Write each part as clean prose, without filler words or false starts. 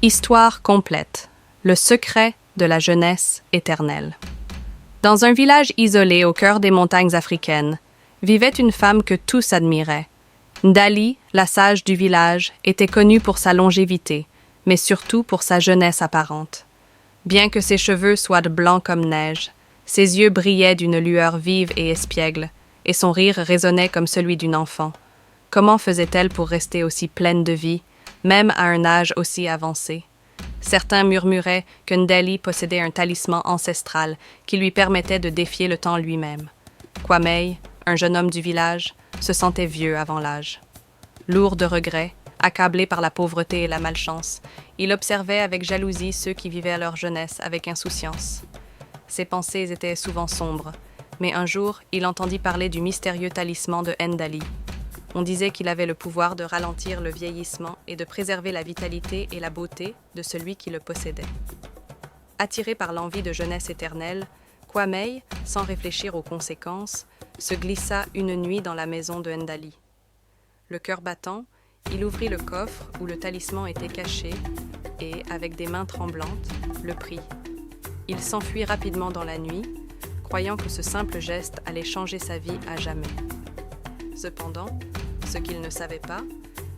Histoire complète. Le secret de la jeunesse éternelle. Dans un village isolé au cœur des montagnes africaines, vivait une femme que tous admiraient. Ndali, la sage du village, était connue pour sa longévité, mais surtout pour sa jeunesse apparente. Bien que ses cheveux soient blancs comme neige, ses yeux brillaient d'une lueur vive et espiègle, et son rire résonnait comme celui d'une enfant. Comment faisait-elle pour rester aussi pleine de vie, même à un âge aussi avancé? Certains murmuraient que Ndali possédait un talisman ancestral qui lui permettait de défier le temps lui-même. Kwame, un jeune homme du village, se sentait vieux avant l'âge. Lourd de regrets, accablé par la pauvreté et la malchance, il observait avec jalousie ceux qui vivaient leur jeunesse avec insouciance. Ses pensées étaient souvent sombres, mais un jour, il entendit parler du mystérieux talisman de Ndali. On disait qu'il avait le pouvoir de ralentir le vieillissement et de préserver la vitalité et la beauté de celui qui le possédait. Attiré par l'envie de jeunesse éternelle, Kwame, sans réfléchir aux conséquences, se glissa une nuit dans la maison de Ndali. Le cœur battant, il ouvrit le coffre où le talisman était caché et, avec des mains tremblantes, le prit. Il s'enfuit rapidement dans la nuit, croyant que ce simple geste allait changer sa vie à jamais. Cependant, ce qu'il ne savait pas,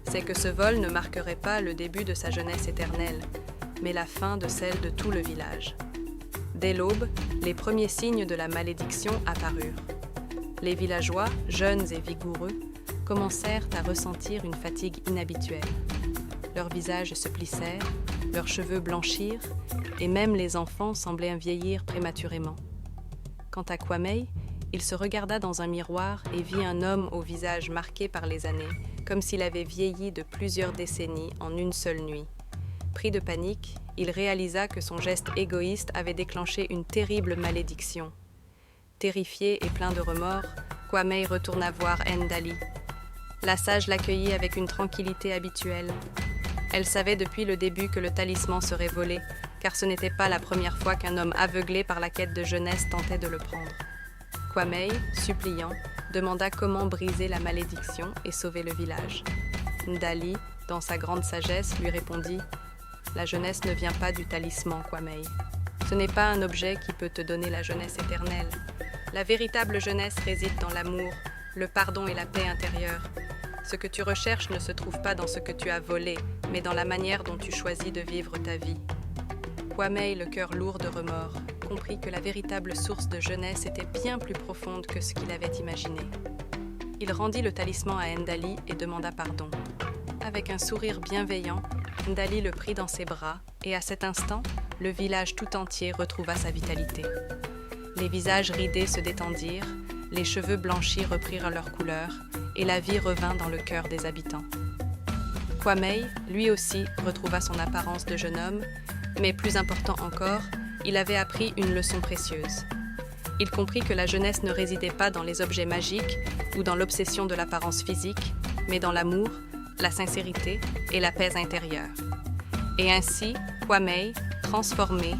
c'est que ce vol ne marquerait pas le début de sa jeunesse éternelle, mais la fin de celle de tout le village. Dès l'aube, les premiers signes de la malédiction apparurent. Les villageois, jeunes et vigoureux, commencèrent à ressentir une fatigue inhabituelle. Leurs visages se plissèrent, leurs cheveux blanchirent, et même les enfants semblaient vieillir prématurément. Quant à Kwame, il se regarda dans un miroir et vit un homme au visage marqué par les années, comme s'il avait vieilli de plusieurs décennies en une seule nuit. Pris de panique, il réalisa que son geste égoïste avait déclenché une terrible malédiction. Terrifié et plein de remords, Kwame retourna voir Ndali. La sage l'accueillit avec une tranquillité habituelle. Elle savait depuis le début que le talisman serait volé, car ce n'était pas la première fois qu'un homme aveuglé par la quête de jeunesse tentait de le prendre. Kwame, suppliant, demanda comment briser la malédiction et sauver le village. Ndali, dans sa grande sagesse, lui répondit « La jeunesse ne vient pas du talisman, Kwame. Ce n'est pas un objet qui peut te donner la jeunesse éternelle. La véritable jeunesse réside dans l'amour, le pardon et la paix intérieure. Ce que tu recherches ne se trouve pas dans ce que tu as volé, mais dans la manière dont tu choisis de vivre ta vie. » Kwame, le cœur lourd de remords, comprit que la véritable source de jeunesse était bien plus profonde que ce qu'il avait imaginé. Il rendit le talisman à Ndali et demanda pardon. Avec un sourire bienveillant, Ndali le prit dans ses bras et à cet instant, le village tout entier retrouva sa vitalité. Les visages ridés se détendirent, les cheveux blanchis reprirent leur couleur et la vie revint dans le cœur des habitants. Kwame, lui aussi, retrouva son apparence de jeune homme, mais plus important encore, il avait appris une leçon précieuse. Il comprit que la jeunesse ne résidait pas dans les objets magiques ou dans l'obsession de l'apparence physique, mais dans l'amour, la sincérité et la paix intérieure. Et ainsi, Kwame, transformé,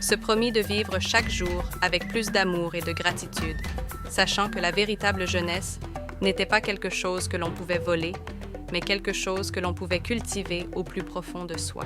se promit de vivre chaque jour avec plus d'amour et de gratitude, sachant que la véritable jeunesse n'était pas quelque chose que l'on pouvait voler, mais quelque chose que l'on pouvait cultiver au plus profond de soi.